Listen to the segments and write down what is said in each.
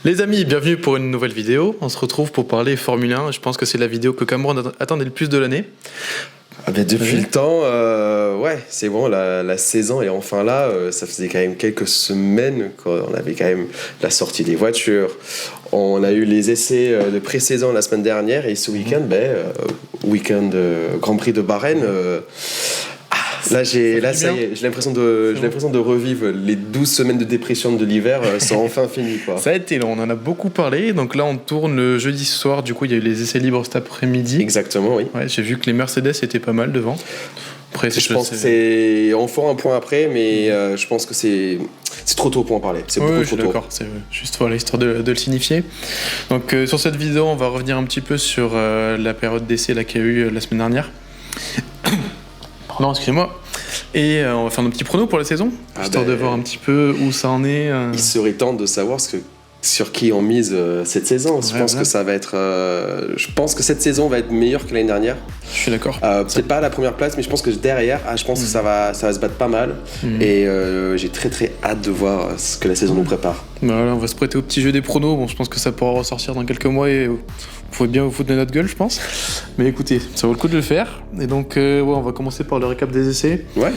Les amis, bienvenue pour une nouvelle vidéo. On se retrouve pour parler Formule 1. Je pense que c'est la vidéo que Cameron attendait le plus de l'année. Depuis le temps, ouais, c'est bon, la saison est enfin là. Ça faisait quand même quelques semaines qu'on avait quand même la sortie des voitures. On a eu les essais de pré-saison la semaine dernière et ce week-end, Grand Prix de Bahreïn. Là, ça y est, j'ai l'impression de revivre les 12 semaines de dépression de l'hiver sont enfin finies, quoi. Ça a été long, on en a beaucoup parlé. Donc là, on tourne le jeudi soir. Du coup, il y a eu les essais libres cet après-midi. Exactement, oui. Ouais, j'ai vu que les Mercedes étaient pas mal devant. Après, je pense que c'est... On fera un point après, mais je pense que c'est trop tôt pour en parler. C'est beaucoup trop tôt. D'accord, c'est juste voilà, histoire de le signifier. Donc sur cette vidéo, on va revenir un petit peu sur la période d'essai qu'il y a eu la semaine dernière. Pardon, excusez-moi. Et on va faire nos petits pronos pour la saison, histoire de voir un petit peu où ça en est. Il serait temps de savoir sur qui on mise cette saison. Je pense que ça va être. Je pense que cette saison va être meilleure que l'année dernière. Je suis d'accord. Peut-être pas à la première place, mais je pense que derrière, je pense que ça va se battre pas mal. Et j'ai très très hâte de voir ce que la saison nous prépare. Voilà, on va se prêter au petit jeu des pronos. Bon, je pense que ça pourra ressortir dans quelques mois et vous pouvez bien vous foutre de notre gueule, je pense. Mais écoutez, ça vaut le coup de le faire. Et donc, on va commencer par le récap des essais. Ouais.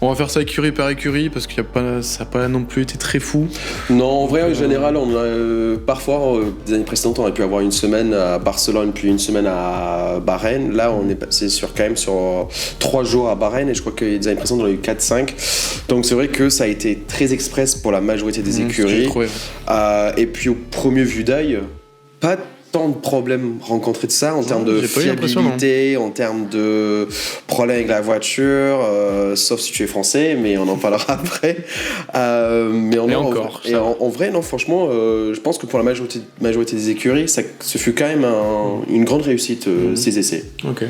On va faire ça écurie par écurie parce que ça n'a pas non plus été très fou. Non, en vrai, en général, on a parfois, des années précédentes, on a pu avoir une semaine à Barcelone puis une semaine à Bahreïn. Là, on est passé quand même sur 3 jours à Bahreïn et je crois que les années précédentes, on a eu 4-5. Donc, c'est vrai que ça a été très express pour la majorité des écuries. Et puis, au premier vue d'œil, pas tant de problèmes rencontrés de ça en termes de fiabilité, en termes de problèmes avec la voiture, sauf si tu es français, mais on en parlera après. Mais en vrai, non, franchement, je pense que pour la majorité des écuries, ce fut quand même une grande réussite, ces essais. Ok.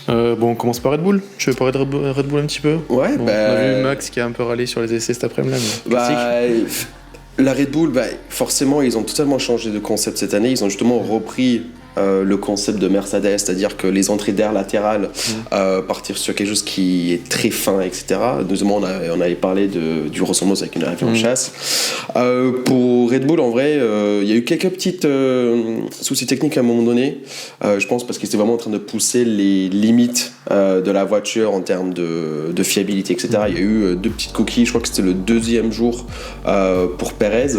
On commence par Red Bull. Tu veux parler de Red Bull un petit peu? Ouais, on a vu Max qui a un peu râlé sur les essais cet après-midi. La Red Bull, forcément, ils ont totalement changé de concept cette année. Ils ont justement repris le concept de Mercedes, c'est-à-dire que les entrées d'air latérales partir sur quelque chose qui est très fin, etc. Notamment, on avait parlé du ressemblance avec une avion de chasse. Pour Red Bull, en vrai, il y a eu quelques petites soucis techniques à un moment donné. Je pense parce qu'ils étaient vraiment en train de pousser les limites de la voiture en termes de fiabilité, etc. Il y a eu 2 petites coquilles. Je crois que c'était le 2e jour pour Perez.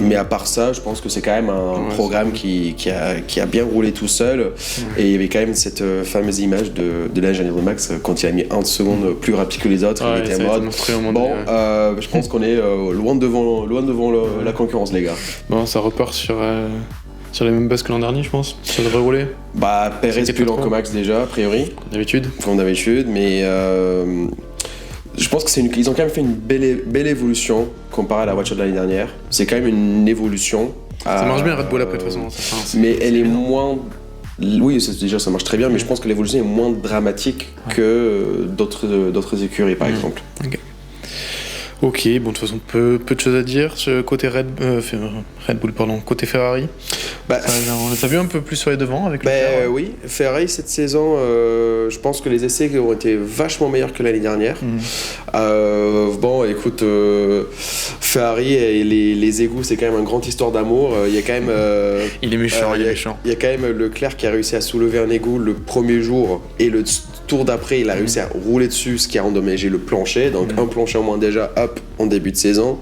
Mais à part ça, je pense que c'est quand même un programme qui a bien roulé tout seul. Et il y avait quand même cette fameuse image de l'ingénieur de Max quand il a mis 1 seconde plus rapide que les autres. Il était en mode je pense qu'on est loin devant la concurrence, les gars. Bon, ça repart sur les mêmes bases que l'an dernier, je pense. Ça devrait rouler. Perez plus lent que Max déjà, a priori. Comme d'habitude, mais je pense qu'ils ont quand même fait une belle évolution comparé à la voiture de l'année dernière. C'est quand même une évolution. Ça marche bien Red Bull après de toute façon. Mais elle est moins... Oui, déjà ça marche très bien, mais je pense que l'évolution est moins dramatique que d'autres écuries par exemple. Ok, bon, de toute façon, peu de choses à dire. Côté Red Bull, côté Ferrari. On les a vus un peu plus sur les devants avec le oui, Ferrari cette saison, je pense que les essais ont été vachement meilleurs que l'année dernière. Écoute, Ferrari et les égouts, c'est quand même une grande histoire d'amour. Il y a quand même. Il est méchant, il est méchant. Il y a quand même Leclerc qui a réussi à soulever un égout le premier jour et le tour d'après, il a réussi à rouler dessus, ce qui a endommagé le plancher. Donc un plancher en moins déjà, en début de saison.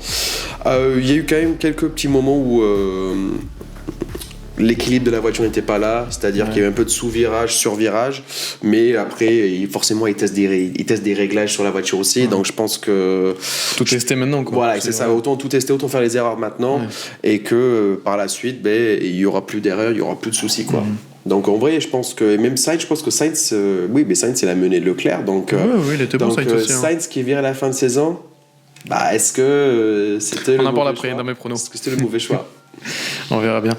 Il y a eu quand même quelques petits moments où l'équilibre de la voiture n'était pas là, c'est-à-dire qu'il y avait un peu de sous-virage, sur-virage, mais après, forcément, ils testent des réglages sur la voiture aussi, donc je pense que... Tout tester maintenant, quoi. Voilà, c'est ça, autant tout tester, autant faire les erreurs maintenant, et que par la suite, il n'y aura plus d'erreurs, il n'y aura plus de soucis, quoi. Donc en vrai, je pense que même Sainz, Sainz, il a mené Leclerc, donc il était bon, Sainz aussi. Sainz qui vire à la fin de saison, est-ce que c'était On en parle après dans mes pronos. Est-ce que c'était le mauvais choix? On verra bien.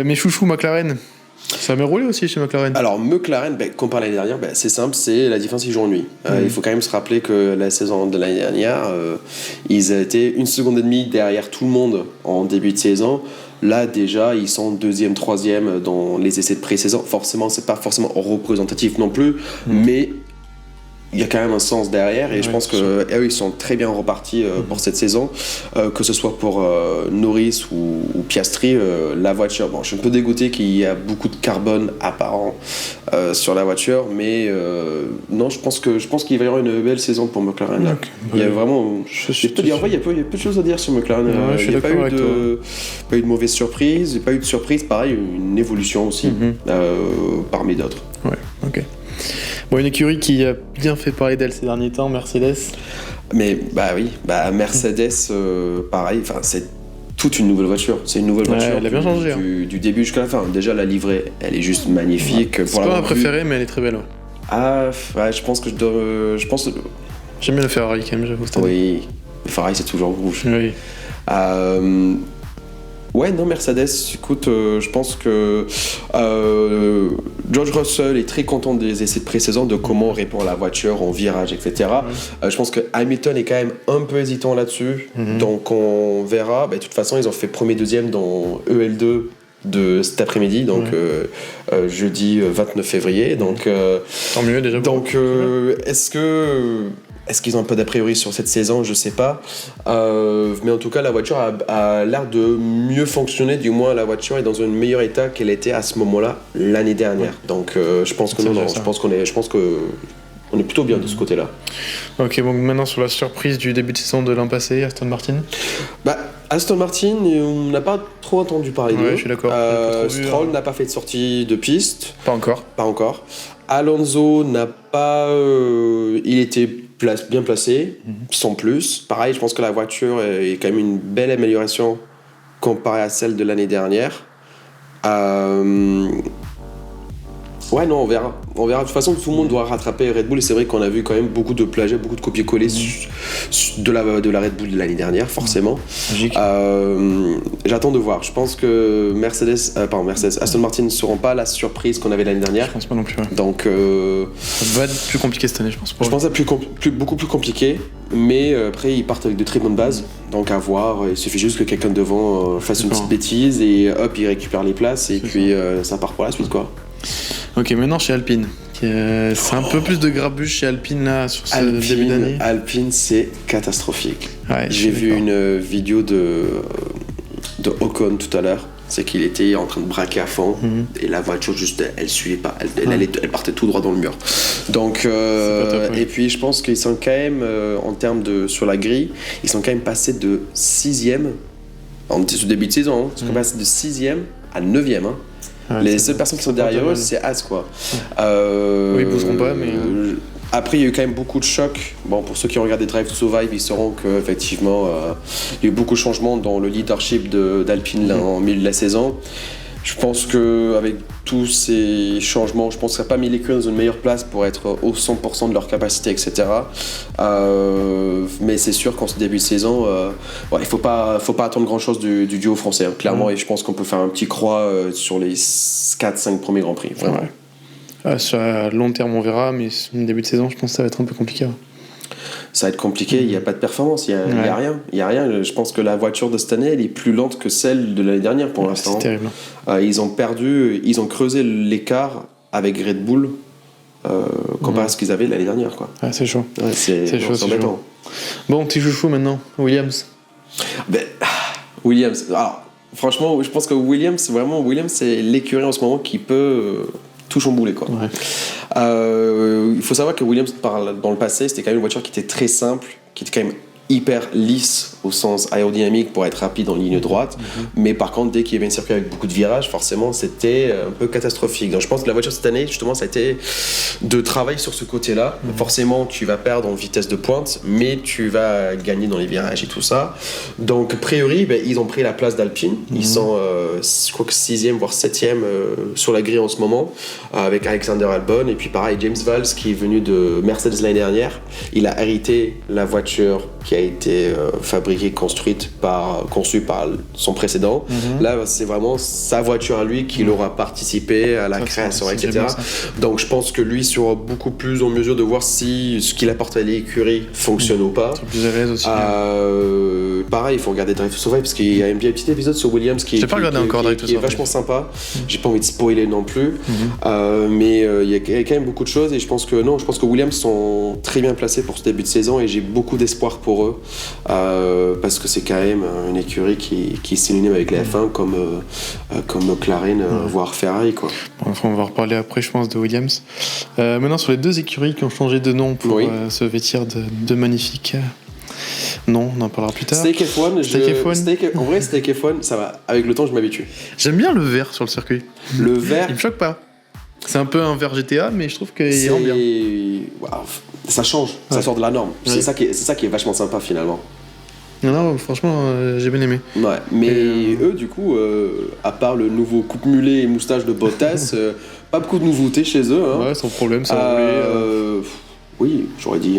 Mes chouchous, McLaren. Ça m'a roulé aussi chez McLaren. Alors McLaren, comparé à l'année dernière, c'est simple, c'est la différence jour-nuit. Il faut quand même se rappeler que la saison de l'année dernière, ils étaient 1 seconde et demie derrière tout le monde en début de saison. Là déjà, ils sont 2e, 3e dans les essais de pré-saison. Forcément, c'est pas forcément représentatif non plus, mais il y a quand même un sens derrière et je pense que eux ils sont très bien repartis pour cette saison, que ce soit pour Norris ou Piastri. La voiture, bon, je suis un peu dégoûté qu'il y a beaucoup de carbone apparent sur la voiture, mais non, je pense qu'il va y avoir une belle saison pour McLaren. Okay. Il y a vraiment, il y a peu de choses à dire sur McLaren. Il n'y a pas eu de mauvaise surprise, il n'y a pas eu de surprise, pareil, une évolution aussi parmi d'autres. Ouais, ok. Bon, une écurie qui a bien fait parler d'elle ces derniers temps, Mercedes. Mais Mercedes, pareil, c'est toute une nouvelle voiture. C'est une nouvelle voiture. Elle a bien changé. Du début jusqu'à la fin. Déjà, la livrée, elle est juste magnifique. Ouais. C'est pas ma préférée, mais elle est très belle. Ouais. Ah, ouais, je pense que j'aime bien le Ferrari quand même, j'avoue. Oui, le Ferrari, c'est toujours rouge. Oui. Ouais, non, Mercedes, écoute, je pense que George Russell est très content des essais de pré-saison, de comment répond la voiture en virage, etc. Je pense que Hamilton est quand même un peu hésitant là-dessus, donc on verra. De toute façon, ils ont fait premier, deuxième dans EL2 de cet après-midi, donc jeudi 29 février. Donc, tant mieux déjà. Donc, est-ce qu'ils ont un peu d'a priori sur cette saison? Je sais pas. Mais en tout cas, la voiture a l'air de mieux fonctionner. Du moins, la voiture est dans un meilleur état qu'elle était à ce moment-là l'année dernière. Donc, je pense que on est plutôt bien de ce côté-là. Ok, donc maintenant sur la surprise du début de saison de l'an passé, Aston Martin. Aston Martin, on n'a pas trop entendu parler d'eux. Ouais, je suis d'accord. Stroll n'a pas fait de sortie de piste. Pas encore. Alonso n'a pas... il était bien placé, sans plus. Pareil, je pense que la voiture est quand même une belle amélioration comparée à celle de l'année dernière. Ouais, non, on verra. De toute façon, tout le monde doit rattraper Red Bull. Et c'est vrai qu'on a vu quand même beaucoup de plagiat, beaucoup de copier-coller de la Red Bull de l'année dernière, forcément. J'attends de voir. Je pense que Aston Martin ne seront pas la surprise qu'on avait l'année dernière. Je pense pas non plus. Ouais. Donc, ça va être plus compliqué cette année, je pense. Je pense que c'est beaucoup plus compliqué. Mais après, ils partent avec de très bonnes bases. Donc, à voir. Il suffit juste que quelqu'un devant fasse une petite bêtise et hop, il récupère les places. Et puis, ça part pour la suite, quoi. Ok, maintenant chez Alpine. C'est un peu plus de grabuge chez Alpine là sur ce début d'année. Alpine, c'est catastrophique. Ouais, j'ai vu une vidéo de Ocon tout à l'heure. C'est qu'il était en train de braquer à fond et la voiture juste elle suivait pas, elle partait tout droit dans le mur. Donc top, et puis je pense qu'ils sont quand même en termes de sur la grille, ils sont quand même passés de 6e en début de saison, ils sont passés de 6e à 9e. Ouais, les seules personnes qui sont derrière eux, c'est As, quoi. Oui, ils bougeront pas, mais... Après, il y a eu quand même beaucoup de chocs. Bon, pour ceux qui ont regardé Drive to Survive, ils sauront qu'effectivement, il y a eu beaucoup de changements dans le leadership d'Alpine en milieu de la saison. Je pense qu'avec tous ces changements, je pense que ça n'a pas mis les l'écurie dans une meilleure place pour être au 100% de leur capacité, etc. Mais c'est sûr qu'en ce début de saison, il ne faut pas attendre grand-chose du duo français, hein, clairement. Et je pense qu'on peut faire un petit croix sur les 4-5 premiers Grands Prix, vraiment. Ouais. Sur long terme, on verra, mais au début de saison, je pense que ça va être un peu compliqué. Ça va être compliqué, il n'y a pas de performance, il n'y a rien. Je pense que la voiture de cette année, elle est plus lente que celle de l'année dernière pour l'instant. C'est terrible. Ils ont creusé l'écart avec Red Bull comparé à ce qu'ils avaient l'année dernière, quoi. Ah, c'est chaud. Ouais, c'est embêtant. Bon, petit chouchou maintenant, Williams. Williams, alors franchement, je pense que Williams, c'est l'écurie en ce moment qui peut... tout chambouler, quoi. Ouais. Il faut savoir que Williams, dans le passé, c'était quand même une voiture qui était très simple, qui était quand même hyper lisse au sens aérodynamique pour être rapide en ligne droite, mais par contre dès qu'il y avait un circuit avec beaucoup de virages, forcément c'était un peu catastrophique. Donc je pense que la voiture cette année justement ça a été de travail sur ce côté-là. Forcément tu vas perdre en vitesse de pointe, mais tu vas gagner dans les virages et tout ça. Donc a priori ils ont pris la place d'Alpine, ils sont je crois que 6e voire 7e sur la grille en ce moment, avec Alexander Albon, et puis pareil James Valls qui est venu de Mercedes l'année dernière, il a hérité la voiture qui a a été conçue par son précédent. Là, c'est vraiment sa voiture à lui qu'il aura participé à la création, etc. Donc, je pense que lui sera beaucoup plus en mesure de voir si ce qu'il apporte à l'écurie fonctionne ou pas. Plus à l'aise aussi. Pareil, il faut regarder Drive to Survive parce qu'il y a un petit épisode sur Williams qui est vachement sympa. J'ai pas envie de spoiler non plus, mais il y a quand même beaucoup de choses et je pense que Williams sont très bien placés pour ce début de saison et j'ai beaucoup d'espoir pour eux parce que c'est quand même une écurie qui est synonyme avec la F1 comme McLaren, voire Ferrari, quoi. Bon, on va reparler après, je pense, de Williams. Maintenant, sur les deux écuries qui ont changé de nom pour se vêtir de magnifiques non, on en parlera plus tard. Steak F1, en vrai, Steak F1, ça va. Avec le temps, je m'habitue. J'aime bien le vert sur le circuit. Le vert. Il me choque pas. C'est un peu un vert GTA, mais je trouve qu'il rend bien. Wow. Ça change, ça sort de la norme. Ouais. C'est ça qui est vachement sympa finalement. Non, franchement, j'ai bien aimé. Ouais, mais eux, du coup, à part le nouveau coupe-mulet et moustache de Bottas, pas beaucoup de nouveautés chez eux. Hein. Ouais, sans problème, ça va rouler. Oui, j'aurais dit.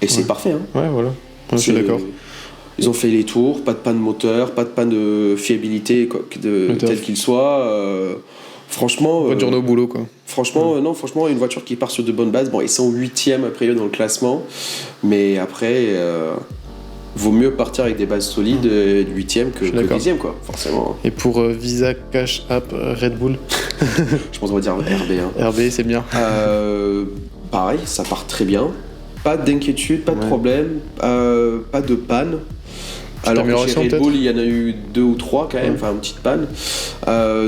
Et c'est parfait. Hein. Ouais, voilà. Je suis d'accord. Ils ont fait les tours, pas de panne moteur, pas de panne de fiabilité tel qu'il soit. Franchement. Voiture au boulot, quoi. Franchement, non, franchement, une voiture qui part sur de bonnes bases. Bon, ils sont 8e après eux dans le classement, mais après, vaut mieux partir avec des bases solides, 8e que 10e, quoi, forcément. Et pour Visa Cash App Red Bull je pense qu'on va dire RB. Hein. RB, c'est bien. Pareil, ça part très bien. Pas d'inquiétude, pas de problème, pas de panne. Alors que chez Red Bull, il y en a eu 2 ou 3 quand même, enfin une petite panne.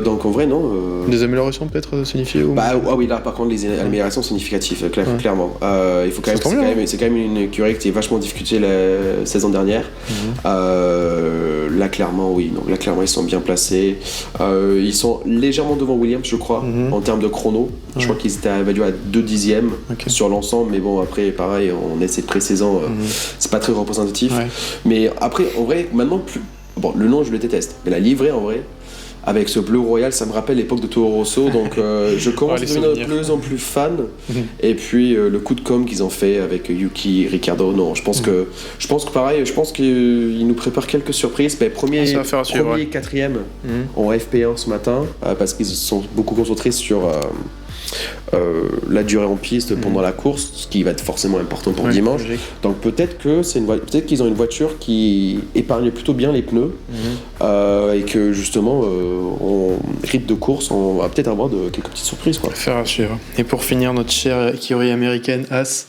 Donc en vrai, non. Des améliorations peut-être signifiées ou... oui, là par contre, les améliorations significatives, clairement. Il faut quand même, c'est quand même une écurie qui est vachement discutée la saison dernière. Là, clairement, oui. Donc, là, clairement, ils sont bien placés. Ils sont légèrement devant Williams, je crois, en termes de chrono. Je crois qu'ils étaient évalués à 2 dixièmes sur l'ensemble. Mais bon, après, pareil, on essaie de pré-saison. C'est pas très représentatif. Ouais. Mais après, en vrai, maintenant, le nom, je le déteste. Mais la livrée, en vrai, avec ce bleu royal, ça me rappelle l'époque de Toro Rosso. Donc, je commence à devenir de plus en plus fan. Et puis, le coup de com' qu'ils ont fait avec Yuki, Ricciardo, non, je pense que pareil, je pense qu'ils nous préparent quelques surprises. Premier et quatrième en FP1 ce matin, parce qu'ils se sont beaucoup concentrés sur la durée en piste pendant la course, ce qui va être forcément important pour dimanche. Logique. Donc peut-être qu'ils ont une voiture qui épargne plutôt bien les pneus et que justement en rythme de course on va peut-être avoir quelques petites surprises, quoi. Faire à suivre. Et pour finir, notre chère écurie américaine Haas,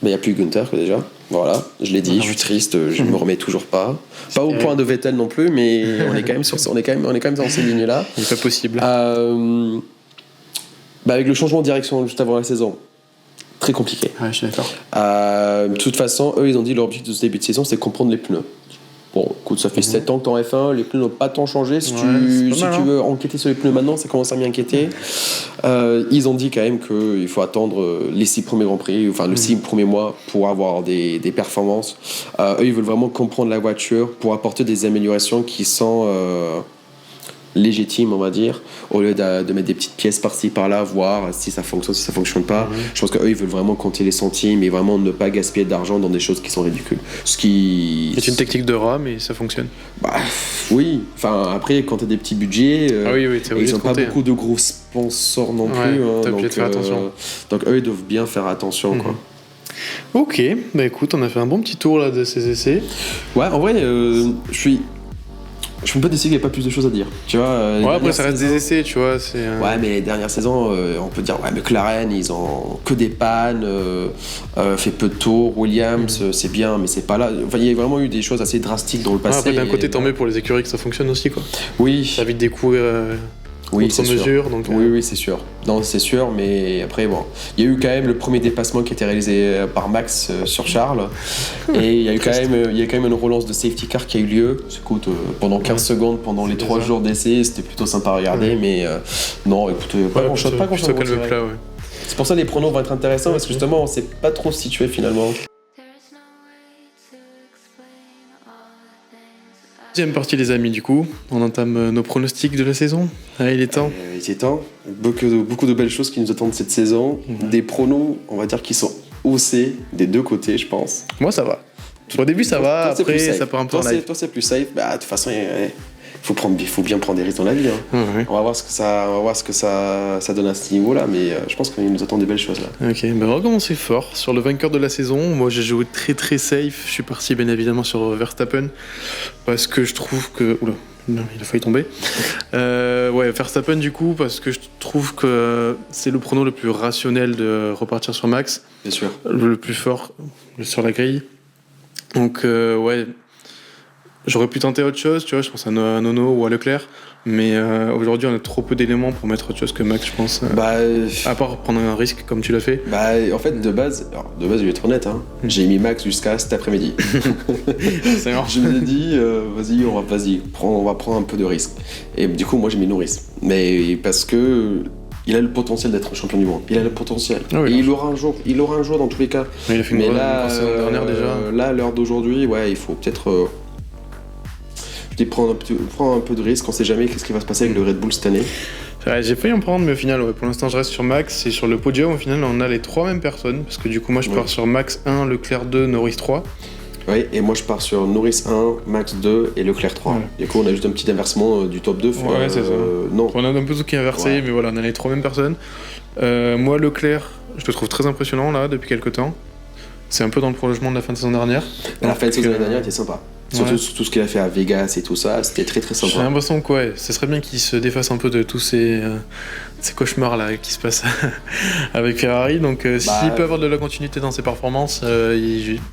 il n'y a plus Günther déjà. Voilà, je l'ai dit, je suis triste, je me remets toujours pas. Pas au point de Vettel non plus, mais on est quand même dans ces lignes-là. C'est pas possible. Avec le changement de direction juste avant la saison, très compliqué. Ouais, je suis d'accord. De toute façon, eux, ils ont dit leur objectif de ce début de saison, c'est comprendre les pneus. Bon, écoute, ça fait 7 ans que t'es en F1, les pneus n'ont pas tant changé. Si tu veux enquêter sur les pneus maintenant, ça commence à m'inquiéter. Ils ont dit quand même qu'il faut attendre les 6 premiers Grands Prix, enfin les 6 premiers mois pour avoir des performances. Eux, ils veulent vraiment comprendre la voiture pour apporter des améliorations qui sont légitimes, on va dire, au lieu de mettre des petites pièces par-ci par-là, voir si ça fonctionne pas. Je pense qu'eux, ils veulent vraiment compter les centimes et vraiment ne pas gaspiller d'argent dans des choses qui sont ridicules. C'est une technique de rat, mais ça fonctionne. Oui, enfin après, quand t'as des petits budgets, ils n'ont pas beaucoup de gros sponsors non plus. T'as obligé de faire attention. Donc eux, ils doivent bien faire attention, quoi. Ok, écoute, on a fait un bon petit tour là de ces essais. Ouais, en vrai, je suis un peu déçu qu'il n'y ait pas plus de choses à dire. Tu vois, après ça reste des essais, tu vois. Ouais, mais les dernières saisons, on peut dire, McLaren, ils ont que des pannes, fait peu de tours. Williams, c'est bien, mais c'est pas là. Enfin, il y a vraiment eu des choses assez drastiques dans le passé. Après, d'un côté, tant mieux pour les écuries que ça fonctionne aussi, quoi. Oui. Ça évite des coûts outre mesure. Donc, oui, c'est sûr. Non, c'est sûr, mais après, bon. Il y a eu quand même le premier dépassement qui a été réalisé par Max sur Charles. Et il y a eu quand même une relance de safety car qui a eu lieu. Écoute, pendant 15 secondes, pendant les 3 jours d'essai, c'était plutôt sympa à regarder, mais non, écoute, pas grand-chose. C'est pour ça que les pronos vont être intéressants, parce que justement, on sait pas trop se situer finalement. Deuxième partie, les amis, du coup, on entame nos pronostics de la saison. Allez, il est temps. Beaucoup de belles choses qui nous attendent cette saison. Des pronos, on va dire, qui sont haussé des deux côtés, je pense. Moi, ça va. Au début, ça va, Toi, après, ça part un peu en live. Toi, c'est plus safe. Bah, de toute façon, il faut bien prendre des risques dans la vie. Hein. Ouais. On va voir ce que ça donne à ce niveau-là, mais je pense qu'il nous attend des belles choses là. Ok, on va commencer fort. Sur le vainqueur de la saison, moi j'ai joué très très safe. Je suis parti bien évidemment sur Verstappen parce que je trouve que. Oula, non, il a failli tomber. Ouais, Verstappen du coup, parce que je trouve que c'est le prono le plus rationnel de repartir sur Max. Bien sûr. Le plus fort sur la grille. Donc, ouais. J'aurais pu tenter autre chose, tu vois, je pense à Nono ou à Leclerc, mais aujourd'hui on a trop peu d'éléments pour mettre autre chose que Max, je pense. À part prendre un risque comme tu l'as fait. Bah, en fait, de base, je vais être honnête, hein, j'ai mis Max jusqu'à cet après-midi. C'est marrant. Je me suis dit, on va prendre un peu de risque. Et du coup, moi j'ai mis Norris. Mais parce que. Il a le potentiel d'être un champion du monde. Il a le potentiel. Ah oui, et il aura un jour dans tous les cas. Mais il a fait une là, dernière déjà. Là, à l'heure d'aujourd'hui, ouais, il faut peut-être. Prendre un peu de risque, on sait jamais qu'est-ce qui va se passer avec le Red Bull cette année. Ouais, j'ai failli en prendre, mais au final, ouais, pour l'instant, je reste sur Max. Et sur le podium, au final, on a les trois mêmes personnes. Parce que du coup, moi, je pars sur Max 1, Leclerc 2, Norris 3. Oui, et moi, je pars sur Norris 1, Max 2 et Leclerc 3. Ouais. Du coup, on a juste un petit inversement du top 2. Ouais, c'est ça. Non. On a un peu tout qui est inversé, mais voilà, on a les trois mêmes personnes. Moi, Leclerc, je le trouve très impressionnant, là, depuis quelques temps. C'est un peu dans le prolongement de la fin de saison dernière. La fin de saison dernière était sympa. Surtout sur tout ce qu'il a fait à Vegas et tout ça, c'était très très sympa. J'ai l'impression que ouais, ce serait bien qu'il se défasse un peu de tous ces cauchemars là qui se passent avec Ferrari. Donc s'il peut avoir de la continuité dans ses performances,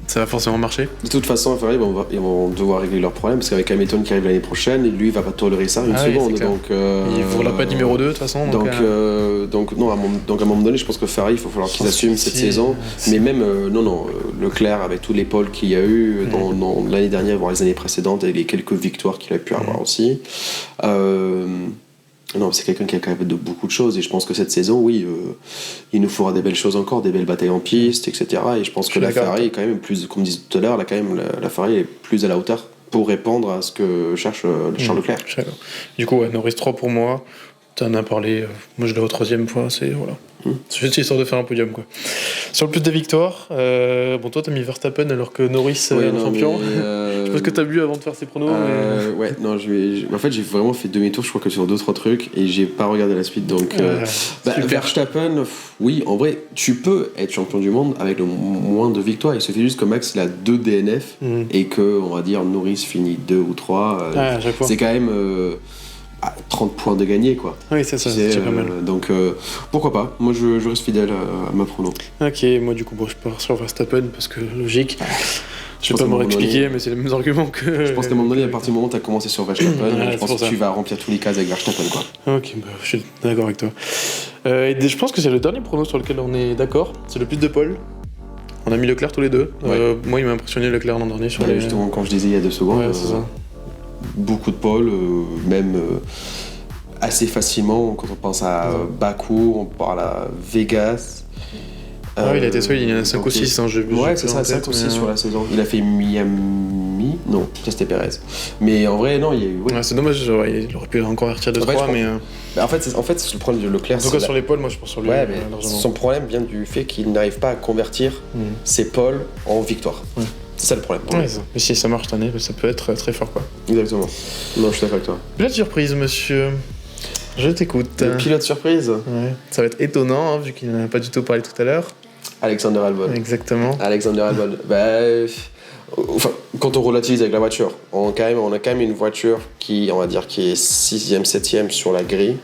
ça va forcément marcher. De toute façon, Ferrari ils vont devoir régler leurs problèmes parce qu'avec Hamilton qui arrive l'année prochaine, lui il va pas tolérer ça une seconde. Oui, donc il ne voudra pas numéro 2 de toute façon. Donc à un moment donné, je pense que Ferrari, il va falloir qu'ils assument cette saison. Mais même Leclerc avec tous les pôles qu'il y a eu dans l'année dernière, voire les années précédentes, et les quelques victoires qu'il a pu avoir aussi. Non, c'est quelqu'un qui est capable de beaucoup de choses, et je pense que cette saison, oui, il nous fera des belles choses encore, des belles batailles en piste, etc. Et je pense que la Ferrari est quand même plus, comme disait tout à l'heure, la Ferrari est plus à la hauteur pour répondre à ce que cherche Charles Leclerc. Du coup, Norris 3 pour moi. Tu en as parlé, moi je l'ai au troisième fois, c'est voilà. C'est juste histoire de faire un podium quoi. Sur le plus des victoires, bon toi t'as mis Verstappen alors que Norris est le champion. Je pense que t'as bu avant de faire ses pronos. Ouais, non, en fait j'ai vraiment fait demi-tour, je crois que sur 2-3 trucs et j'ai pas regardé la suite donc. Verstappen, oui, en vrai, tu peux être champion du monde avec le moins de victoires. Il suffit juste que Max il a 2 DNF et que on va dire Norris finit 2 ou 3. C'est quand même. 30 points de gagner quoi. Oui c'est ça, c'est pas mal. Donc pourquoi pas, moi je reste fidèle à ma prono. Ok, moi du coup je pars sur Verstappen parce que logique. Je vais pas me réexpliquer mais c'est les mêmes arguments que... Je pense qu'à un moment donné, à partir du moment où tu as commencé sur Verstappen, je pense que tu vas remplir tous les cases avec Verstappen quoi. Ok, je suis d'accord avec toi. Et je pense que c'est le dernier prono sur lequel on est d'accord, c'est le plus de Paul. On a mis Leclerc tous les deux. Moi il m'a impressionné Leclerc l'an dernier sur justement quand je disais il y a 2 secondes. Ouais, c'est ça. Beaucoup de pôles, même assez facilement quand on pense à Bakou, on parle à Vegas. Il a été solide, il y en a 5 ou 6. Ouais, c'est ça, 5 ou 6 sur la saison. Il a fait Miami. Non, ça c'était Perez. Mais en vrai, non, il y a eu. Ouais, c'est dommage, il aurait pu en convertir 2-3, mais. En fait, c'est le problème de Leclerc. En tout cas, sur les pôles, moi je pense sur lui. Ouais, mais son problème vient du fait qu'il n'arrive pas à convertir ses pôles en victoire. C'est ça le problème. Ouais, ça. Mais si ça marche cette année, ça peut être très fort quoi. Exactement. Non, je suis d'accord avec toi. Pilote surprise, monsieur. Je t'écoute. Le pilote surprise. Ouais. Ça va être étonnant, vu qu'il n'en a pas du tout parlé tout à l'heure. Alexander Albon. Exactement. Alexander Albon. Quand on relativise avec la voiture, on a quand même une voiture qui, on va dire, qui est 6e, 7e sur la grille.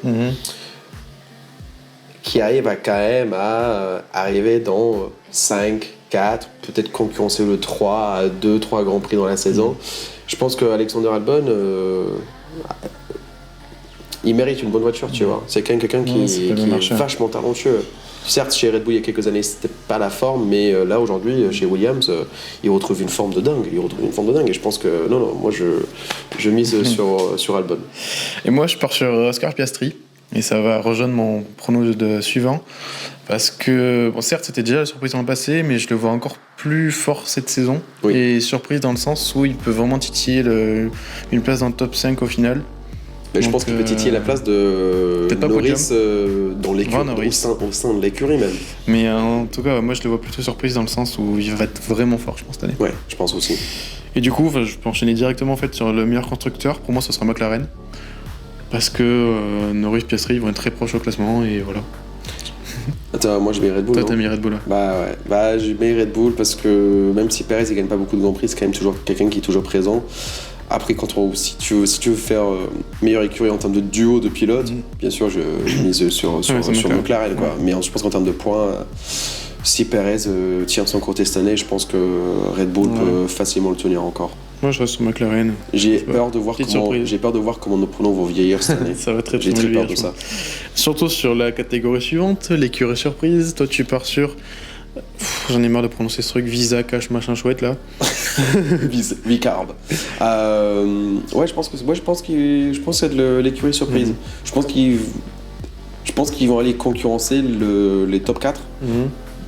Qui arrive à arriver dans 5, 4, peut-être concurrencer le 3 à 2-3 Grands Prix dans la saison. Je pense que Alexander Albon, il mérite une bonne voiture, tu vois. C'est quand même quelqu'un qui est vachement talentueux. Certes, chez Red Bull, il y a quelques années, c'était pas la forme, mais là, aujourd'hui, chez Williams, il retrouve une forme de dingue. Et je pense que, moi, je mise sur Albon. Et moi, je pars sur Oscar Piastri. Et ça va rejoindre mon prono suivant. Parce que, bon, certes, c'était déjà la surprise dans le passé, mais je le vois encore plus fort cette saison. Et surprise dans le sens où il peut vraiment titiller une place dans le top 5 au final. Mais je pense qu'il peut titiller la place de peut-être pas Norris dans l'écurie, Norris. au sein de l'écurie même. Mais en tout cas, moi je le vois plutôt surprise dans le sens où il va être vraiment fort, je pense, cette année. Ouais, je pense aussi. Et du coup, je peux enchaîner directement en fait, sur le meilleur constructeur. Pour moi, ce sera McLaren. Parce que Norris, Piastri, ils vont être très proches au classement et voilà. Attends, moi je mets Red Bull. Toi, non t'as mis Red Bull. Bah ouais, bah je mets Red Bull parce que même si Perez il gagne pas beaucoup de Grands Prix, c'est quand même toujours quelqu'un qui est toujours présent. Après, si tu veux faire meilleure écurie en termes de duo de pilotes, bien sûr je mise sur McLaren quoi. Mais je pense qu'en termes de points, si Perez tient son côté cette année, je pense que Red Bull peut facilement le tenir encore. Moi, je reste sur McLaren. J'ai peur de voir comment nos pronoms vont vieillir cette année. Ça va très J'ai très peur de ça. Surtout sur la catégorie suivante, l'écurie surprise. Toi, tu pars sur. J'en ai marre de prononcer ce truc, Visa, Cash, machin chouette là. Vicarb. Ouais, je pense que c'est de l'écurie surprise. Je pense qu'ils vont aller concurrencer les top 4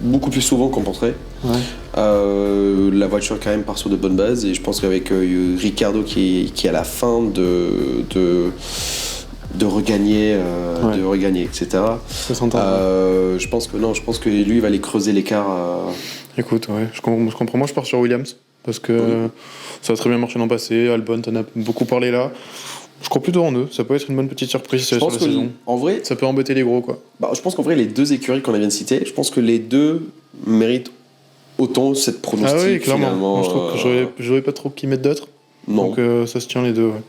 beaucoup plus souvent qu'on penserait. Ouais. La voiture quand même part sur de bonnes bases et je pense qu'avec Ricciardo qui est à la fin de regagner, etc. Ça s'entend. Je pense que lui il va aller creuser l'écart. Écoute, ouais, je comprends. Moi, je pars sur Williams parce que ça a très bien marché l'an passé. Albon, t'en as beaucoup parlé là. Je crois plutôt en eux. Ça peut être une bonne petite surprise sur la saison. En vrai, ça peut embêter les gros quoi. Je pense qu'en vrai, les deux écuries qu'on vient de citer, je pense que les deux méritent autant cette pronostic. Ah oui, clairement. Finalement. Moi, je trouve que j'aurais pas trop qui mettre d'autres. Non. Donc ça se tient les deux. Ouais.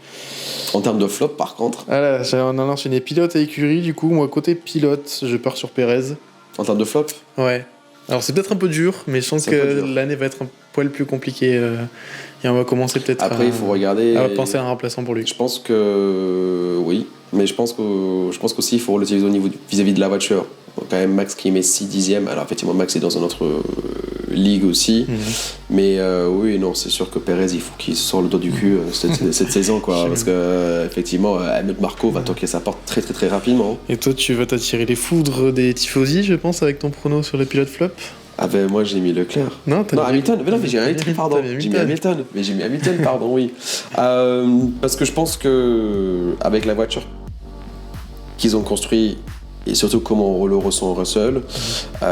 En termes de flop, par contre. Ah là, on a enchaîné pilote et écurie. Du coup, moi côté pilote, je pars sur Perez. En termes de flop. Ouais. Alors c'est peut-être un peu dur, mais je sens que l'année va être un poil plus compliquée. Et on va commencer peut-être Après, il faut regarder. à penser à un remplaçant pour lui. Je pense que oui, mais je pense qu'aussi il faut relativiser au niveau vis-à-vis de la voiture. Donc, quand même Max qui met 6 dixièmes. Alors effectivement Max est dans une autre ligue aussi. Mais oui, non, c'est sûr que Perez il faut qu'il sorte le dos du cul cette saison quoi, parce que effectivement Helmut Marko va toquer sa porte très très très rapidement. Et toi tu vas t'attirer les foudres des tifosi, je pense, avec ton prono sur les pilotes flop. Ah ben moi j'ai mis Leclerc. Non, Hamilton. Mais non, mais j'ai Hamilton, pardon. J'ai mis Hamilton. Mais j'ai mis Hamilton, pardon, oui. Parce que je pense que avec la voiture qu'ils ont construit et surtout comment on le ressent Russell,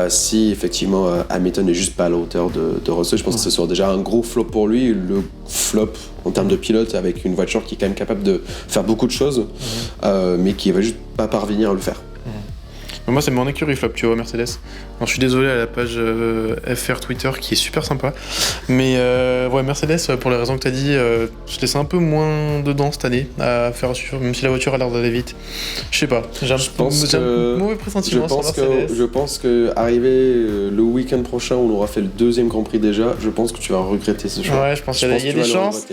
si effectivement Hamilton n'est juste pas à la hauteur de Russell, je pense que ce sera déjà un gros flop pour lui. Le flop en termes de pilote avec une voiture qui est quand même capable de faire beaucoup de choses, mais qui va juste pas parvenir à le faire. Moi, c'est mon écurie flop, tu vois, Mercedes. Alors, je suis désolé à la page FR Twitter qui est super sympa. Mais ouais, Mercedes, pour les raisons que tu as dit, je laisse un peu moins dedans cette année à faire suivre, même si la voiture a l'air d'aller vite. Je sais pas, j'ai un mauvais pressentiment sur Mercedes. Je pense que arrivé le week-end prochain, où on aura fait le deuxième Grand Prix déjà, je pense que tu vas regretter ce choix. Ouais, je pense qu'il y a des chances.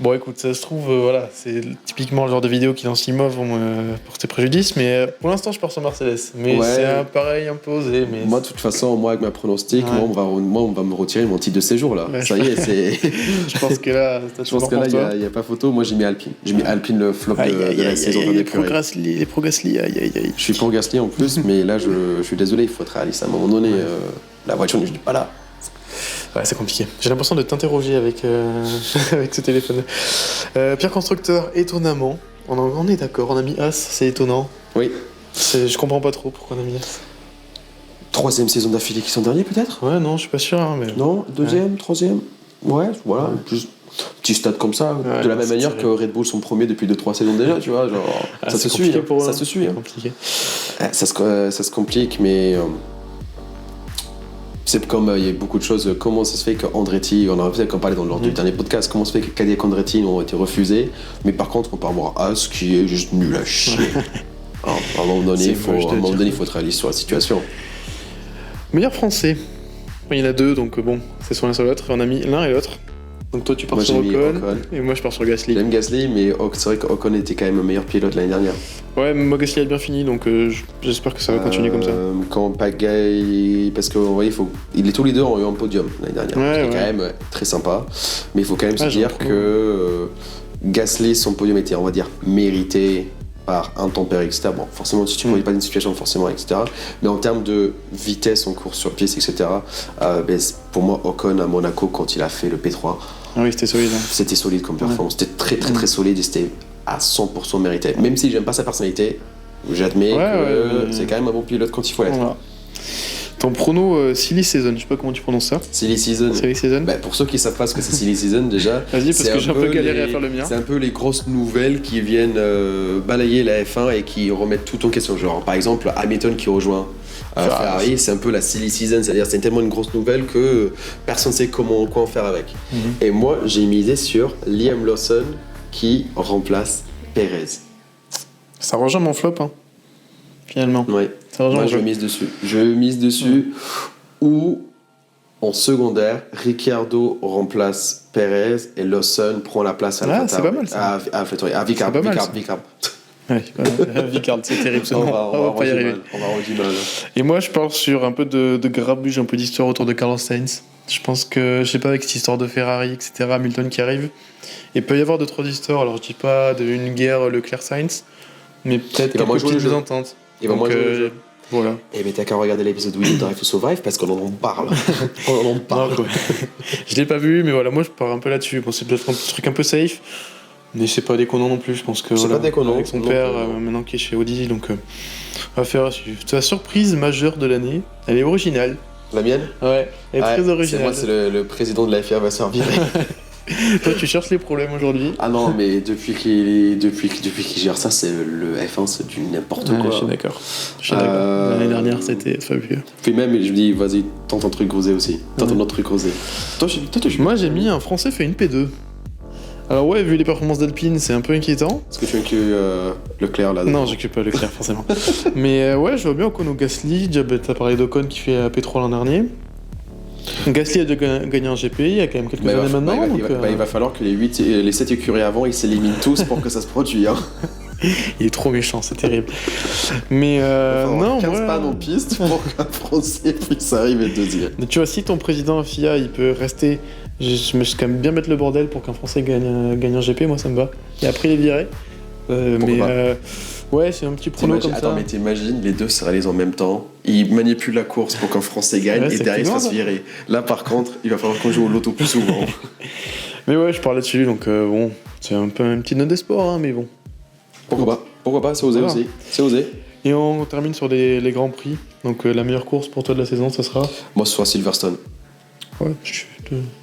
Bon, écoute, ça se trouve, voilà, c'est typiquement le genre de vidéo qui, dans 6 mois, vont me porter préjudice, mais pour l'instant, je pars sur Mercedes. Mais c'est un pareil un peu osé. Mais moi, de toute façon, avec ma pronostic, moi, on va me retirer mon titre de séjour, là. Ouais, ça y est, c'est... Je pense que là, il n'y a pas photo. Moi, j'ai mis Alpine. J'ai mis Alpine le flop de la saison de l'écurie. Les pro Gasly, aïe. Je suis pour Gasly en plus, mais là, je suis désolé, il faut être réaliste. À un moment donné, la voiture n'est pas là. Ouais, c'est compliqué. J'ai l'impression de t'interroger avec ce téléphone. Pierre Constructeur, étonnamment, on est d'accord, on a mis As, c'est étonnant. Oui. Je comprends pas trop pourquoi on a mis As. 3e saison d'affilée qui sont derniers peut-être. Ouais, non, je suis pas sûr. Hein, mais... Non, 2e, 3e. Ouais, voilà. Ouais. Plus petit stade comme ça, de la même manière que Red Bull sont premiers depuis 2-3 saisons déjà, tu vois. Genre, ça se suit. Ça se suit. Compliqué. Ça se complique, mais. C'est comme il y a beaucoup de choses. Comment ça se fait qu'Andretti, on en a peut-être parlé lors du dernier podcast, comment ça se fait que Cadillac et Andretti ont été refusés, mais par contre, on peut avoir As qui est juste nul à chier. Alors, à un moment donné, il faut être réaliste sur la situation. Meilleur français. Il y en a 2, donc bon, c'est soit l'un soit l'autre. Et on a mis l'un et l'autre. Donc toi, tu pars sur Ocon, et moi, je pars sur Gasly. J'aime Gasly, mais c'est vrai qu'Ocon était quand même le meilleur pilote l'année dernière. Ouais, mais moi, Gasly a bien fini, donc j'espère que ça va continuer comme ça. Quand Pagaille, parce que tous les deux ont eu un podium l'année dernière, ce qui est quand même très sympa. Mais il faut quand même se dire que Gasly, son podium était, on va dire, mérité par intempéries, etc. Bon, forcément, si tu ne voyais pas d'une situation, forcément, etc. Mais en termes de vitesse en course sur piste, etc., pour moi, Ocon à Monaco, quand il a fait le P3, oui, c'était solide. C'était solide comme performance. C'était très, très, très solide et c'était à 100% mérité. Même si j'aime pas sa personnalité, j'admets que c'est quand même un bon pilote quand il faut l'être. Voilà. Ton prono Silly Season, je sais pas comment tu prononces ça. Silly Season. Silly Season. Bah, pour ceux qui savent pas ce que c'est Silly Season, déjà. Vas-y, parce que j'ai un peu galéré à faire le mien. C'est un peu les grosses nouvelles qui viennent balayer la F1 et qui remettent tout en question. Genre, par exemple, Hamilton qui rejoint Ferrari, c'est un peu la Silly Season, c'est-à-dire c'est tellement une grosse nouvelle que personne ne sait quoi en faire avec. Et moi, j'ai misé sur Liam Lawson qui remplace Perez. Ça rejoint mon flop, hein, finalement. Ouais. Moi, je mise dessus. Je mise dessus. Ou en secondaire, Ricciardo remplace Perez et Lawson prend la place à la c'est pas mal ça. À Vicard. Ouais, Vicard, c'est terrible ce nom. On va pas y arriver. On va avoir du mal. Et moi, je parle sur un peu de grabuge, un peu d'histoire autour de Carlos Sainz. Je pense que, je sais pas, avec cette histoire de Ferrari, etc., Hamilton qui arrive, il peut y avoir d'autres histoires. Alors, je dis pas d'une guerre Leclerc-Sainz, mais peut-être quelques petites ententes. Il va moins jouer le jeu. Voilà. Et mais t'as qu'à regarder l'épisode Will Drive to Survive parce qu'on en parle. On en parle. Non, je l'ai pas vu, mais voilà, moi je pars un peu là-dessus. Bon, c'est peut-être un truc un peu safe, mais c'est pas déconnant non plus. Je pense que c'est pas déconnant. Avec son père, maintenant qui est chez Audi, donc on va faire à suivre. La surprise majeure de l'année, elle est originale. La mienne ? Ouais, elle est très originale. C'est moi, c'est le président de la FIA va se faire virer. Toi, tu cherches les problèmes aujourd'hui. Ah non, mais depuis qu'il gère ça, c'est le F1, c'est du n'importe quoi. Je suis d'accord. L'année dernière, c'était fabuleux. Puis même, je me dis, vas-y, tente un truc grosé aussi. Tente un autre truc grosé. Moi, j'ai mis un Français fait une P2. Alors ouais, vu les performances d'Alpine, c'est un peu inquiétant. Est-ce que tu inclus Leclerc là-dedans ? Non, j'occupe pas Leclerc forcément. Mais ouais, je vois bien Ocon ou Gasly. T'as parlé d'Ocon qui fait P3 l'an dernier. Gasly a déjà gagné un GP il y a quand même quelques années maintenant. Il va falloir que les 7 écuries avant, ils s'éliminent tous pour que ça se produise. Hein. Il est trop méchant, c'est terrible. Mais non, 15 pannes en piste pour qu'un Français puisse arriver deuxième. Tu vois, si ton président FIA, il peut rester... Je me suis quand même bien mettre le bordel pour qu'un Français gagne un GP, moi ça me va. Et après il est viré. Ouais, c'est un petit prono comme ça. Attends, mais t'imagines, les deux se réalisent en même temps. Ils manipulent la course pour qu'un Français gagne et derrière il se fasse virer. Là par contre, il va falloir qu'on joue au loto plus souvent. Mais ouais, je parlais dessus, donc bon, c'est un peu une petite note d'espoir, hein, mais bon. Pourquoi pas, c'est osé aussi. C'est osé. Et on termine sur les grands prix. Donc la meilleure course pour toi de la saison, ça sera ? Moi, ce sera Silverstone. Ouais,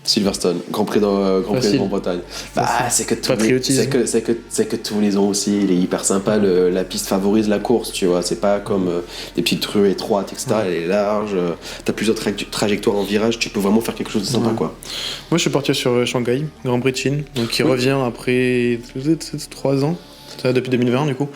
Silverstone, Grand Prix de Grande-Bretagne. C'est que tous les ans aussi, il est hyper sympa. La piste favorise la course, tu vois. C'est pas comme des petites rues étroites, etc. Elle est large. T'as plusieurs trajectoires en virage. Tu peux vraiment faire quelque chose de sympa, quoi. Moi, je suis parti sur Shanghai, Grand Prix de Chine, donc qui revient après 3 ans. Ça, depuis 2020, du coup.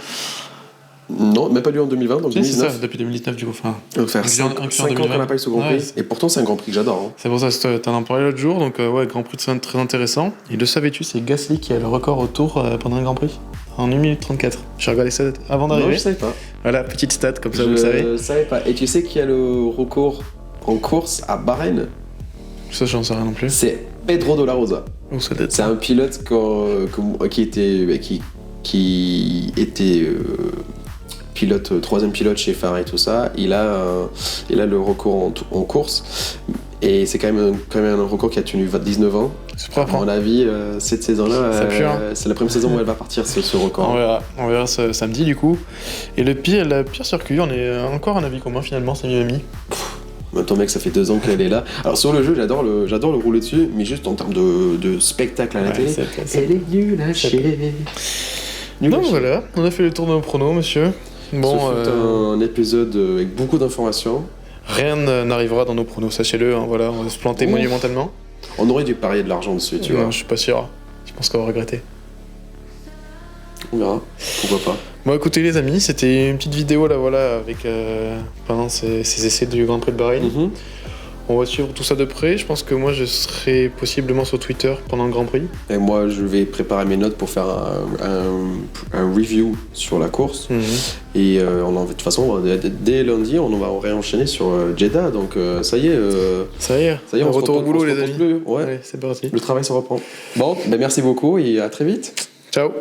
Non, même pas lui en 2020, donc 2019. C'est ça, depuis 2019 du coup. Donc faire 5 ans qu'on n'a pas eu ce Grand Prix. Et pourtant, c'est un Grand Prix que j'adore. Hein. C'est pour ça que t'en as parlé l'autre jour, donc ouais, Grand Prix de très intéressant. Et le savais-tu, c'est Gasly qui a le record au tour pendant un Grand Prix en 1 minute 34. J'ai regardé ça avant d'arriver. Non, je savais pas. Voilà, petite stat, comme ça vous le savez. Je savais pas. Et tu sais qui a le record en course à Bahreïn ? Ça, j'en sais rien non plus. C'est Pedro de la Rosa. C'est un pilote qui était troisième pilote chez Ferrari et tout ça. Il a le record en course. Et c'est quand même un record qui a tenu 19 ans. C'est propre. À mon avis, cette saison-là, c'est la première saison où elle va partir ce record. On verra ce samedi du coup. Et le pire circuit, on est encore un avis commun finalement, c'est Miami. Ton mec, ça fait 2 ans qu'elle est là. Alors sur le jeu, j'adore le rouler dessus, mais juste en termes de spectacle à la télé, elle est nulle à chier. Donc voilà, on a fait le tour de nos pronos, monsieur. Bon, ce fut un épisode avec beaucoup d'informations. Rien n'arrivera dans nos pronos, sachez-le. Hein, voilà, on va se planter monumentalement. On aurait dû parier de l'argent dessus, tu vois. Je suis pas sûr. Je pense qu'on va regretter. On verra. Pourquoi pas. Bon, écoutez les amis, c'était une petite vidéo là, voilà, avec pendant ces essais du Grand Prix de Bahreïn. On va suivre tout ça de près. Je pense que moi, je serai possiblement sur Twitter pendant le Grand Prix. Et moi, je vais préparer mes notes pour faire un review sur la course. Et de toute façon, dès lundi, on va réenchaîner sur Jeddah. Donc ça y est. On retourne au boulot, les amis. Ouais, allez, c'est parti. Le travail se reprend. Bon, merci beaucoup et à très vite. Ciao.